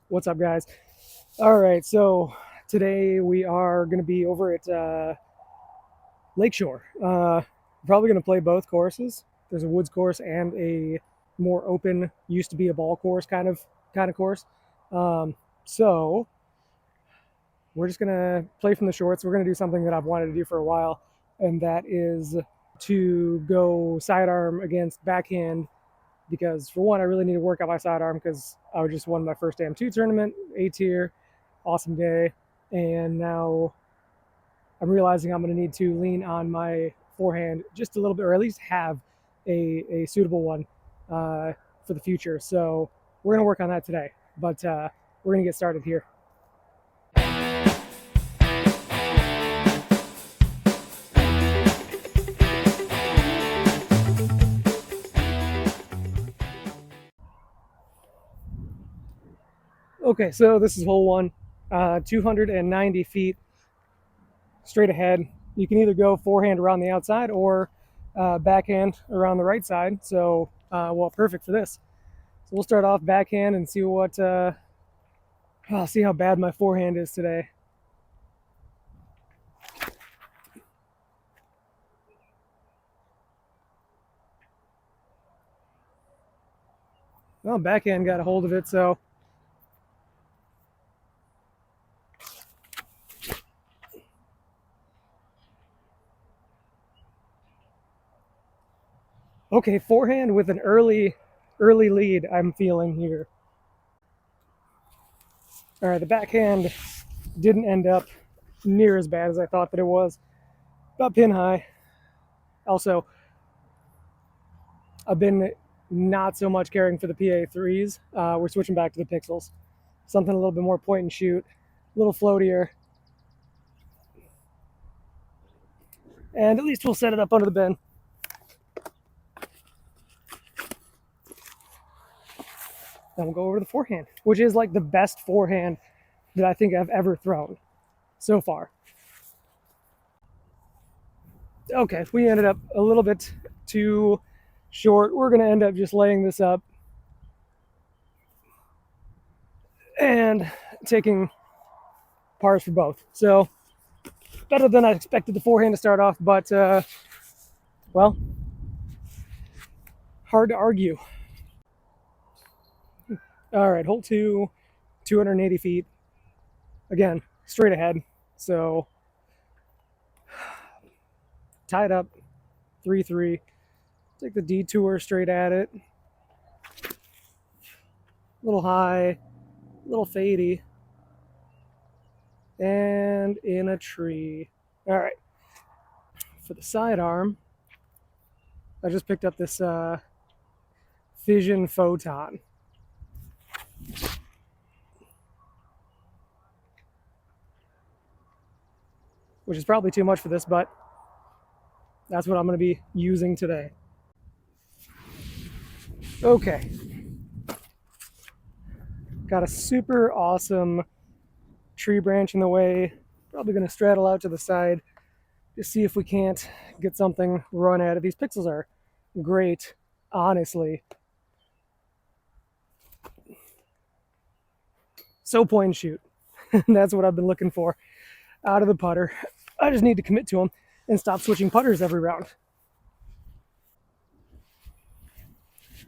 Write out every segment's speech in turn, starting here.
What's up, guys? All right, so today we are going to be over at Lakeshore. Probably going to play both courses. There's a woods course and a more open, used to be a ball course kind of course. Um, so we're just going to play from the shorts. We're going to do something that I've wanted to do for a while, and that is to go sidearm against backhand. Because for one, I really need to work out my sidearm because I just won my first AM2 tournament, A tier, awesome day, and now I'm realizing I'm going to need to lean on my forehand just a little bit, or at least have a suitable one for the future. So we're going to work on that today, but we're going to get started here. Okay, so this is hole one, 290 feet straight ahead. You can either go forehand around the outside or backhand around the right side. So, well, perfect for this. So we'll start off backhand and see what, I'll see how bad my forehand is today. Well, backhand got a hold of it, so. Okay, forehand with an early lead I'm feeling here. All right, the backhand didn't end up near as bad as I thought that it was. About pin high. Also, I've been not so much caring for the PA3s. We're switching back to the pixels. Something a little bit more point and shoot, a little floatier. And at least we'll set it up under the bin. Then we'll go over to the forehand, which is like the best forehand that I think I've ever thrown so far. Okay, we ended up a little bit too short. We're going to end up just laying this up and taking pars for both. So better than I expected the forehand to start off, but well, hard to argue. All right, hole two, 280 feet. Again, straight ahead. So tied up, 3-3. Take the detour straight at it. A little high, a little fadey. And in a tree. All right. For the sidearm, I just picked up this Fission Photon. Which is probably too much for this, but that's what I'm going to be using today. Okay. Got a super awesome tree branch in the way. Probably going to straddle out to the side to see if we can't get something run at it. These pixels are great, honestly. So point and shoot. That's what I've been looking for out of the putter. I just need to commit to them and stop switching putters every round.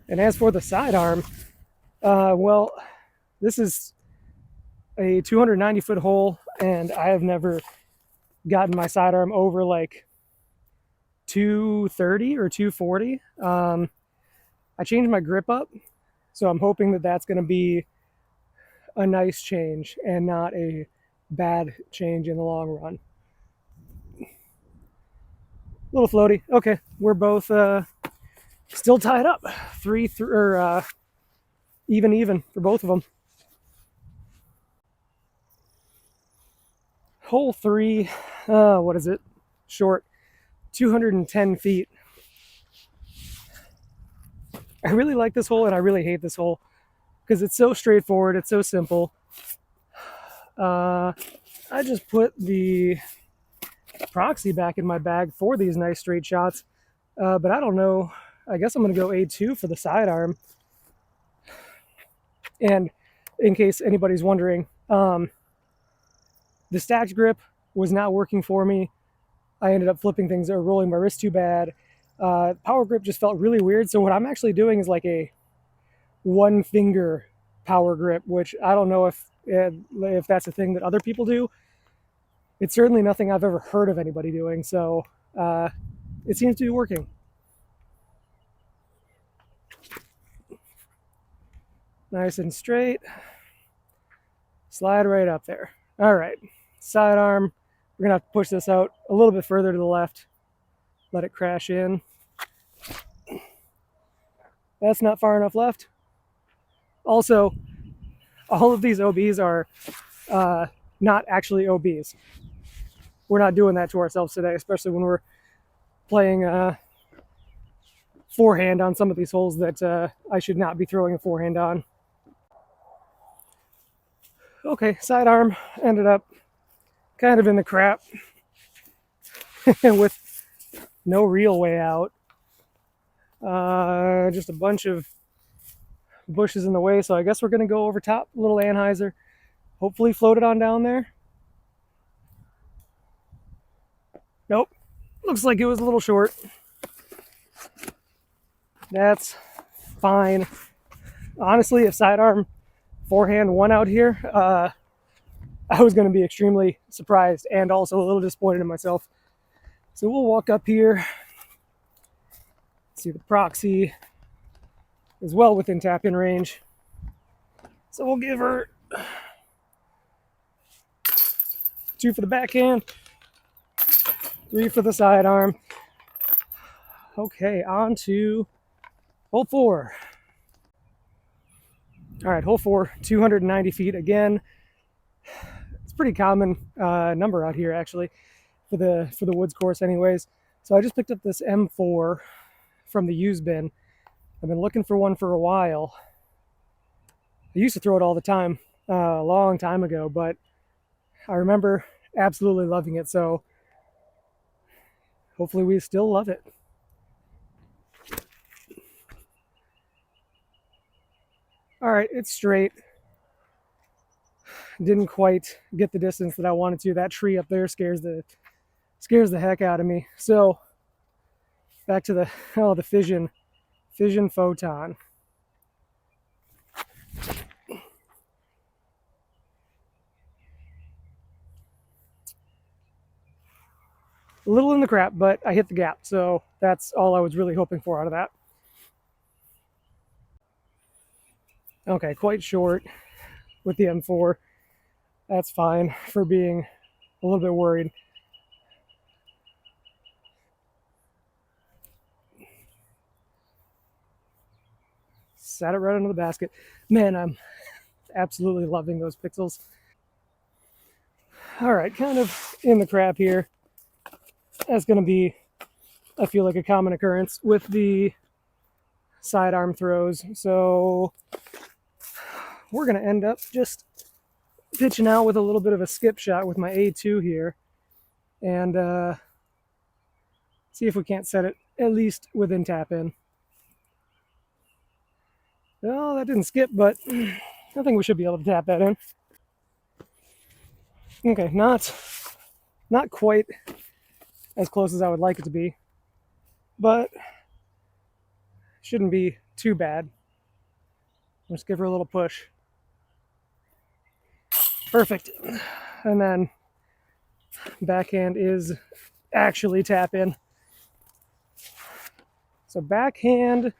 And as for the sidearm, well, this is a 290-foot hole, and I have never gotten my sidearm over like 230 or 240. I changed my grip up, so I'm hoping that that's going to be a nice change and not a bad change in the long run. A little floaty. Okay, we're both still tied up. 3-3 or even for both of them. Hole three, what is it? Short, 210 feet. I really like this hole and I really hate this hole because it's so straightforward. It's so simple. I just put the proxy back in my bag for these nice straight shots, but I don't know. I guess I'm going to go A2 for the sidearm. And in case anybody's wondering. The stacked grip was not working for me. I ended up flipping things or rolling my wrist too bad. Power grip just felt really weird. So what I'm actually doing is like a one finger power grip, which I don't know if that's a thing that other people do. It's certainly nothing I've ever heard of anybody doing. So it seems to be working. Nice and straight. Slide right up there. All right, sidearm. We're gonna have to push this out a little bit further to the left. Let it crash in. That's not far enough left. Also, all of these OBs are not actually OBs. We're not doing that to ourselves today, especially when we're playing forehand on some of these holes that I should not be throwing a forehand on. Okay, sidearm ended up kind of in the crap with no real way out. Just a bunch of bushes in the way, so I guess we're going to go over top, little Anheuser. Hopefully float it on down there. Nope, looks like it was a little short. That's fine. Honestly, if sidearm forehand won out here, I was going to be extremely surprised and also a little disappointed in myself. So we'll walk up here. See, the proxy is well within tap-in range. So we'll give her 2 for the backhand, 3 for the sidearm. Okay, on to hole 4. All right, hole 4, 290 feet again. It's a pretty common number out here, actually, for the woods course anyways. So I just picked up this M4 from the used bin. I've been looking for one for a while. I used to throw it all the time a long time ago, but I remember absolutely loving it. So hopefully we still love it. All right, it's straight. Didn't quite get the distance that I wanted to. That tree up there scares the heck out of me. So back to the fission photon. A little in the crap, but I hit the gap, so that's all I was really hoping for out of that. Okay, quite short with the M4. That's fine for being a little bit worried. Sat it right under the basket. Man, I'm absolutely loving those pixels. All right, kind of in the crap here. That's going to be, I feel like, a common occurrence with the sidearm throws. So we're going to end up just pitching out with a little bit of a skip shot with my A2 here. And see if we can't set it at least within tap in. No, that didn't skip, but I think we should be able to tap that in. Okay, not quite as close as I would like it to be, but shouldn't be too bad. Let's give her a little push. Perfect. And then backhand is actually tap in. So backhand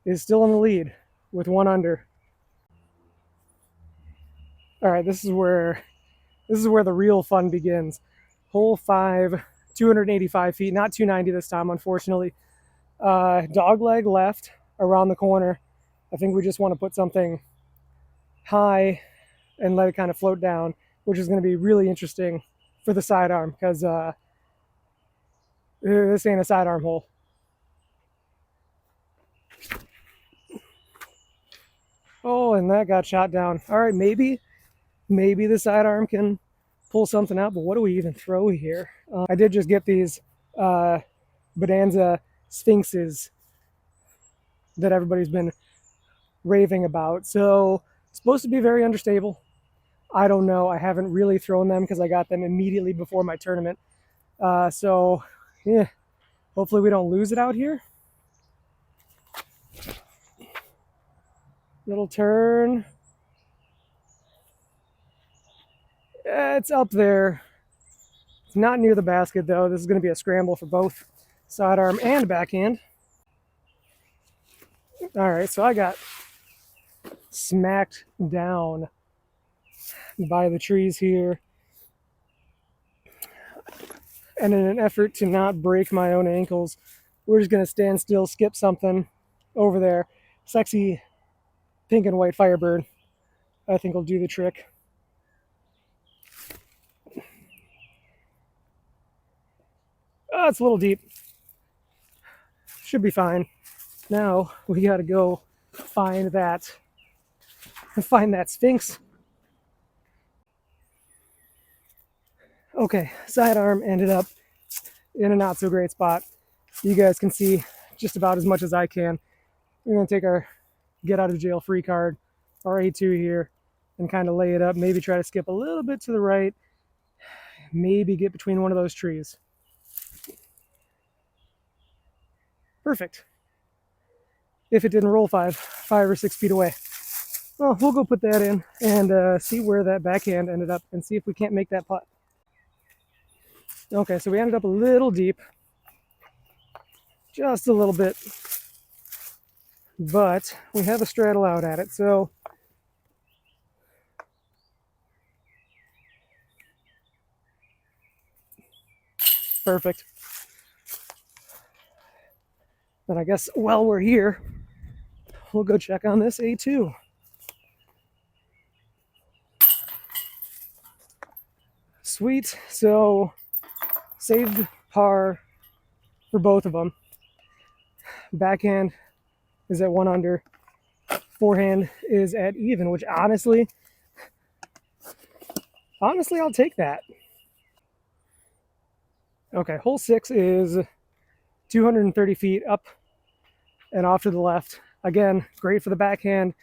is still in the lead with 1 under. All right, this is where the real fun begins. Hole 5, 285 feet, not 290 this time, unfortunately. Dog leg left around the corner. I think we just want to put something high and let it kind of float down, which is going to be really interesting for the sidearm because this ain't a sidearm hole. Oh, and that got shot down. All right, maybe the sidearm can pull something out, but what do we even throw here? I did just get these Bonanza Sphinxes that everybody's been raving about. So Supposed to be very understable. I don't know. I haven't really thrown them because I got them immediately before my tournament. So, yeah, hopefully we don't lose it out here. Little turn. It's up there. It's not near the basket, though. This is going to be a scramble for both sidearm and backhand. All right, so I got smacked down by the trees here. And in an effort to not break my own ankles, we're just going to stand still, skip something over there. Sexy pink and white Firebird, I think, will do the trick. Oh, it's a little deep. Should be fine. Now we got to go find that Sphinx. Okay, sidearm ended up in a not so great spot. You guys can see just about as much as I can. We're going to take our get out of jail free card, our A2 here, and kind of lay it up. Maybe try to skip a little bit to the right. Maybe get between one of those trees. Perfect. If it didn't roll 5 or 6 feet away. Well, we'll go put that in and see where that backhand ended up and see if we can't make that putt. Okay, so we ended up a little deep. Just a little bit. But we have a straddle out at it, so perfect. But I guess while we're here, we'll go check on this A2. Sweet. So saved par for both of them. Backhand is at 1 under. Forehand is at even, which honestly, I'll take that. Okay, hole 6 is 230 feet up and off to the left. Again, great for the backhand,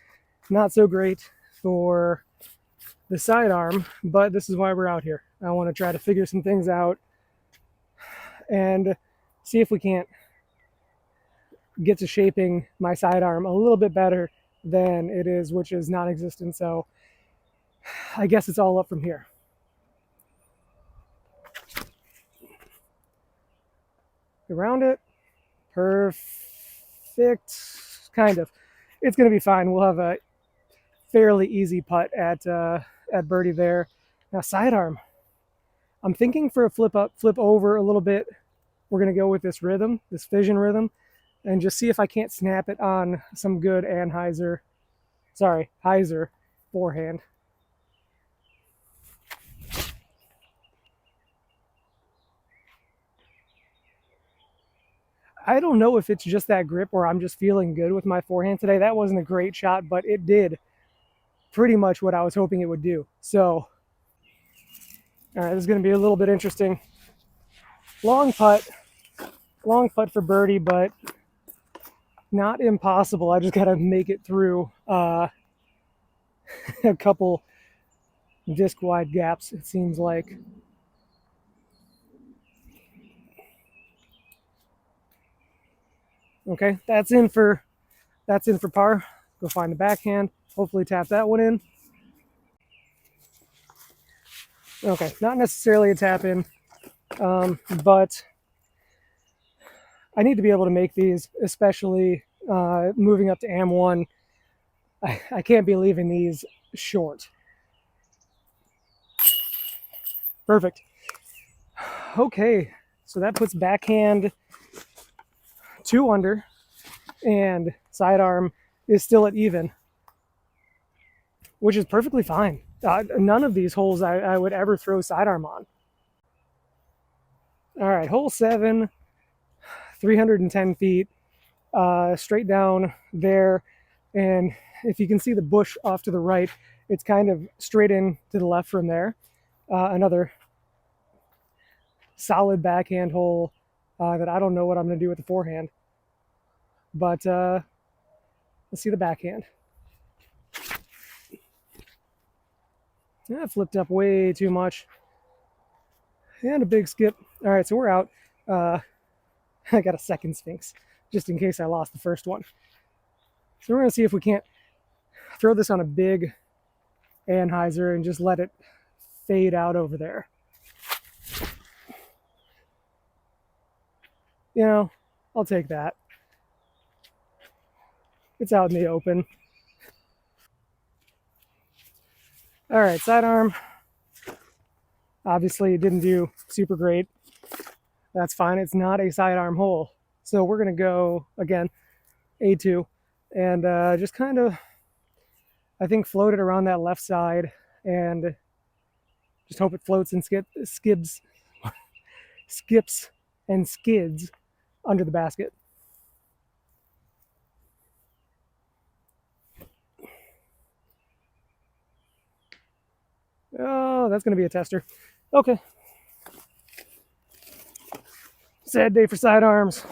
not so great for the sidearm, but this is why we're out here. I want to try to figure some things out and see if we can't get to shaping my sidearm a little bit better than it is, which is non-existent. So I guess it's all up from here. Around it. Perfect. Kind of. It's going to be fine. We'll have a fairly easy putt at birdie there. Now sidearm. I'm thinking for a flip up, flip over a little bit. We're going to go with this rhythm, this fission rhythm, and just see if I can't snap it on some good Heiser forehand. I don't know if it's just that grip or I'm just feeling good with my forehand today. That wasn't a great shot, but it did pretty much what I was hoping it would do. So, all right, this is going to be a little bit interesting. Long putt for birdie, but not impossible. I just got to make it through a couple disc wide gaps, it seems like. Okay, that's in for par. Go find the backhand. Hopefully tap that one in. Okay, not necessarily a tap in, but I need to be able to make these, especially moving up to AM1. I can't be leaving these short. Perfect. Okay, so that puts backhand 2 under, and sidearm is still at even, which is perfectly fine. None of these holes I would ever throw sidearm on. All right, hole 7, 310 feet, straight down there. And if you can see the bush off to the right, it's kind of straight in to the left from there. Another solid backhand hole that I don't know what I'm going to do with the forehand. But let's see the backhand. Yeah, flipped up way too much. And a big skip. All right, so we're out. I got a second Sphinx, just in case I lost the first one. So we're going to see if we can't throw this on a big Anheuser and just let it fade out over there. You know, I'll take that. It's out in the open. All right, sidearm. Obviously, it didn't do super great. That's fine. It's not a sidearm hole. So we're going to go, again, A2, and just kind of, I think, float it around that left side and just hope it floats and skips and skids under the basket. Oh, that's going to be a tester. Okay. Sad day for sidearms.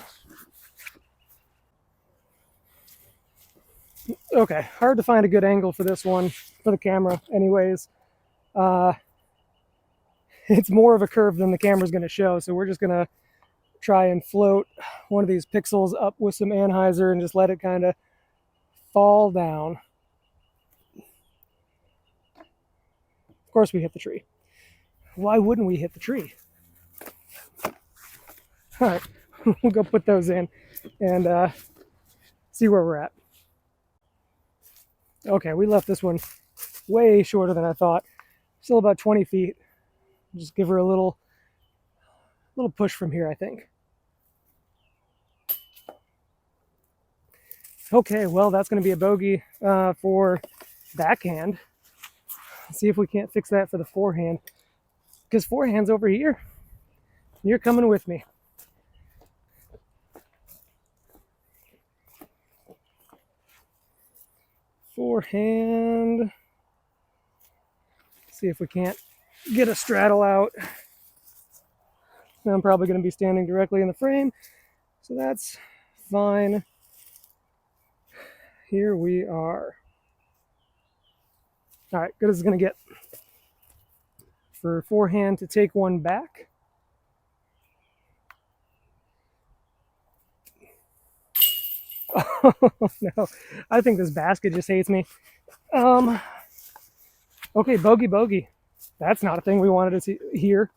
Okay, hard to find a good angle for this one, for the camera anyways. It's more of a curve than the camera's going to show, so we're just going to try and float one of these pixels up with some Anheuser and just let it kind of fall down. Of course we hit the tree. Why wouldn't we hit the tree? All right, we'll go put those in and see where we're at. Okay, we left this one way shorter than I thought. Still about 20 feet. Just give her a little push from here, I think. Okay, well, that's going to be a bogey for backhand. Let's see if we can't fix that for the forehand. Because forehand's over here. You're coming with me. Forehand. See if we can't get a straddle out. I'm probably going to be standing directly in the frame, so that's fine. Here we are. All right, good as it's going to get. For forehand to take one back. Oh, no. I think this basket just hates me. Okay, bogey. That's not a thing we wanted to see here.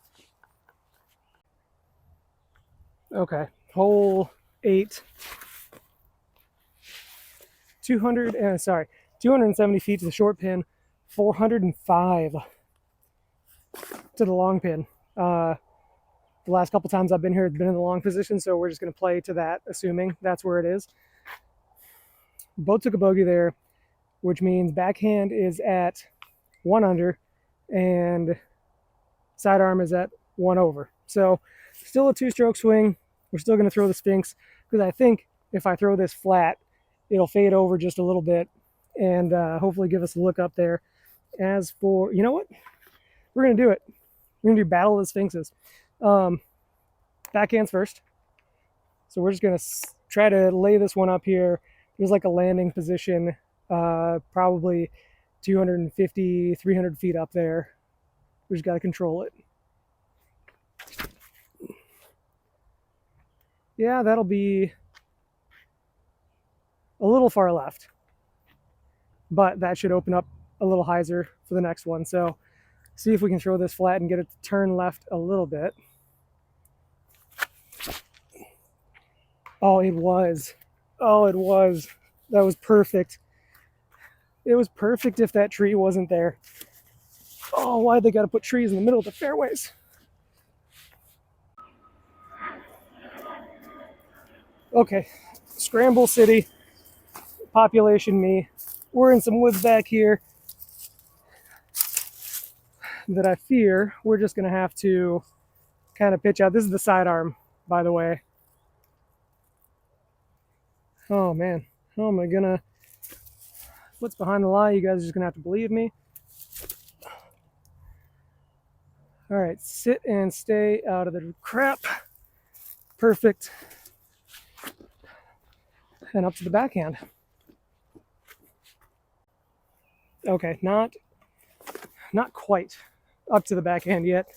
Okay, hole 8. 270 feet to the short pin, 405 to the long pin. The last couple times I've been here, it's been in the long position, so we're just going to play to that, assuming that's where it is. Both took a bogey there, which means backhand is at 1 under and sidearm is at 1 over. So still a 2-stroke swing. We're still going to throw the Sphinx because I think if I throw this flat, it'll fade over just a little bit and hopefully give us a look up there. As for, you know what? We're going to do it. We're going to do Battle of the Sphinxes. Backhands first. So we're just going to try to lay this one up here. There's like a landing position, probably 250, 300 feet up there. We just got to control it. Yeah, that'll be a little far left, but that should open up a little hyzer for the next one. So see if we can throw this flat and get it to turn left a little bit. Oh, it was. Oh, it was. That was perfect. It was perfect if that tree wasn't there. Oh, why'd they got to put trees in the middle of the fairways? Okay, Scramble City, population me. We're in some woods back here that I fear we're just going to have to kind of pitch out. This is the sidearm, by the way. Oh, man. How am I going to... What's behind the lie? You guys are just going to have to believe me. All right, sit and stay out of the crap. Perfect. And up to the backhand. Okay, not not quite up to the backhand yet.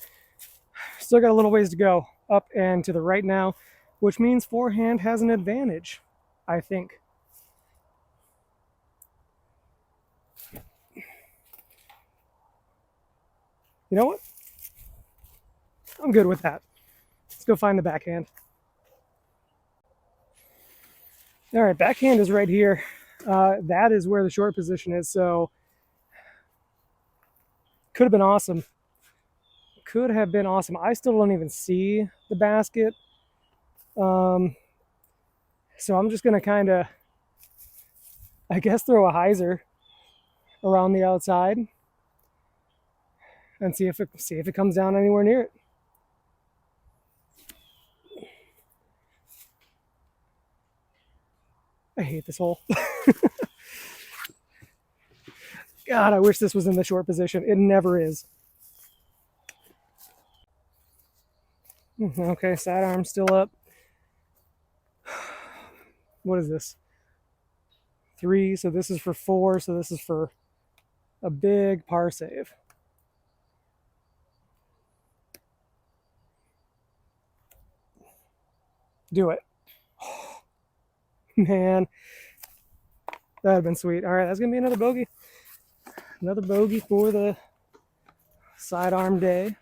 Still got a little ways to go up and to the right now, which means forehand has an advantage, I think. You know what? I'm good with that. Let's go find the backhand. All right, backhand is right here. That is where the short position is, so could have been awesome. Could have been awesome. I still don't even see the basket. So I'm just going to kind of, I guess, throw a hyzer around the outside and see if it comes down anywhere near it. I hate this hole. God, I wish this was in the short position. It never is. Okay, sidearm still up. What is this? 3, so this is for 4, so this is for a big par save. Do it. Oh, man, that'd have been sweet. All right, that's gonna be another bogey. Another bogey for the sidearm day.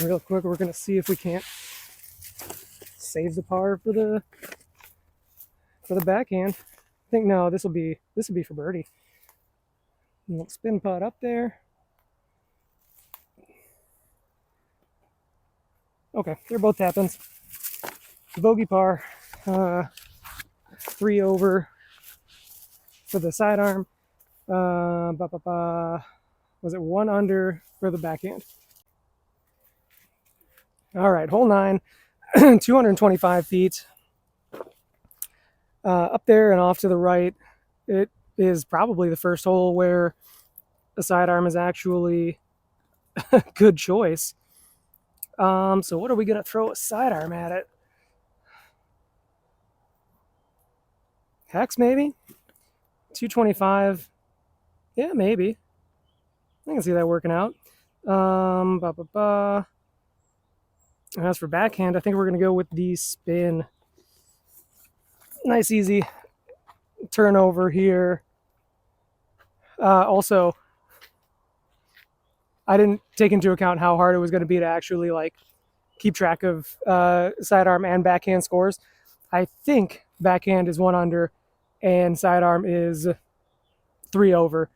Real quick, we're gonna see if we can't save the par for the backhand. I think no, this will be for birdie. A little spin putt up there. Okay, they're both tappins. Bogey par, 3 over for the sidearm. Was it 1 under for the backhand? All right, hole 9, 225 feet. Up there and off to the right, it is probably the first hole where the sidearm is actually a good choice. So what are we going to throw a sidearm at it? Hex, maybe? 225. Yeah, maybe. I can see that working out. As for backhand, I think we're going to go with the spin. Nice, easy turnover here. Also, I didn't take into account how hard it was going to be to actually like keep track of sidearm and backhand scores. I think backhand is 1 under and sidearm is 3 over.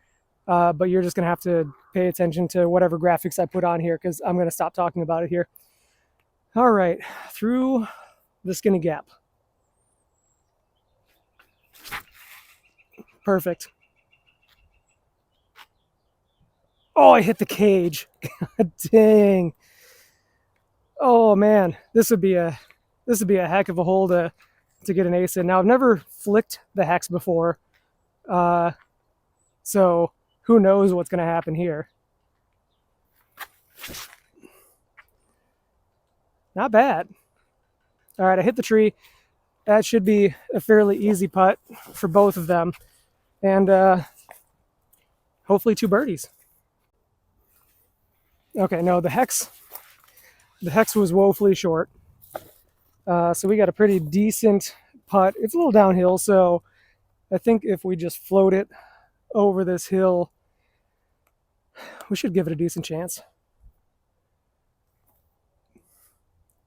But you're just going to have to pay attention to whatever graphics I put on here because I'm going to stop talking about it here. All right, through the skinny gap. Perfect. Oh, I hit the cage. God dang. Oh man, this would be a heck of a hole to get an ace in. Now I've never flicked the hex before, so who knows what's going to happen here. Not bad. All right, I hit the tree. That should be a fairly easy putt for both of them, and hopefully 2 birdies. Okay, no, the hex was woefully short. So we got a pretty decent putt. It's a little downhill, so I think if we just float it over this hill, we should give it a decent chance.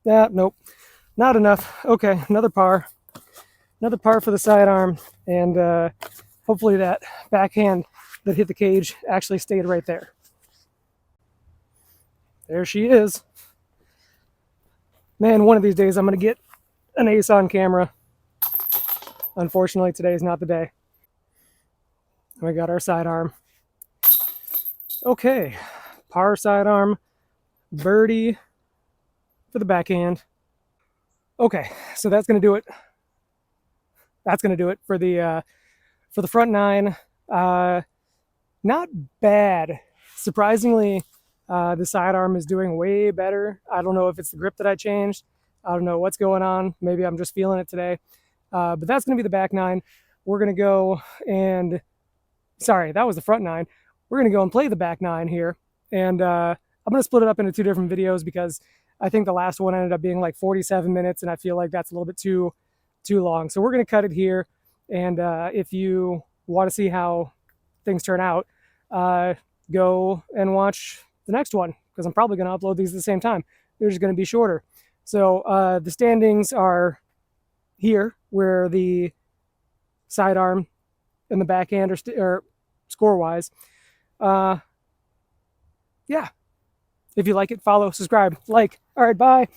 Nope, not enough. Okay, another par. Another par for the sidearm, and hopefully that backhand that hit the cage actually stayed right there. There she is. Man, one of these days I'm going to get an ace on camera. Unfortunately, today is not the day. We got our sidearm. Okay, par sidearm, birdie for the backhand. Okay, so that's going to do it. That's going to do it for the front 9. Not bad. Surprisingly, the sidearm is doing way better. I don't know if it's the grip that I changed. I don't know what's going on. Maybe I'm just feeling it today. But that's going to be the back 9. We're going to go and... Sorry, that was the front 9. we're going to go and play the back nine here. And I'm going to split it up into 2 different videos because I think the last one ended up being like 47 minutes, and I feel like that's a little bit too long. So we're going to cut it here. And if you want to see how things turn out, go and watch the next one, because I'm probably going to upload these at the same time. They're just going to be shorter. So the standings are here, where the sidearm and the backhand are score-wise. Yeah. If you like it, follow, subscribe, like. All right, bye.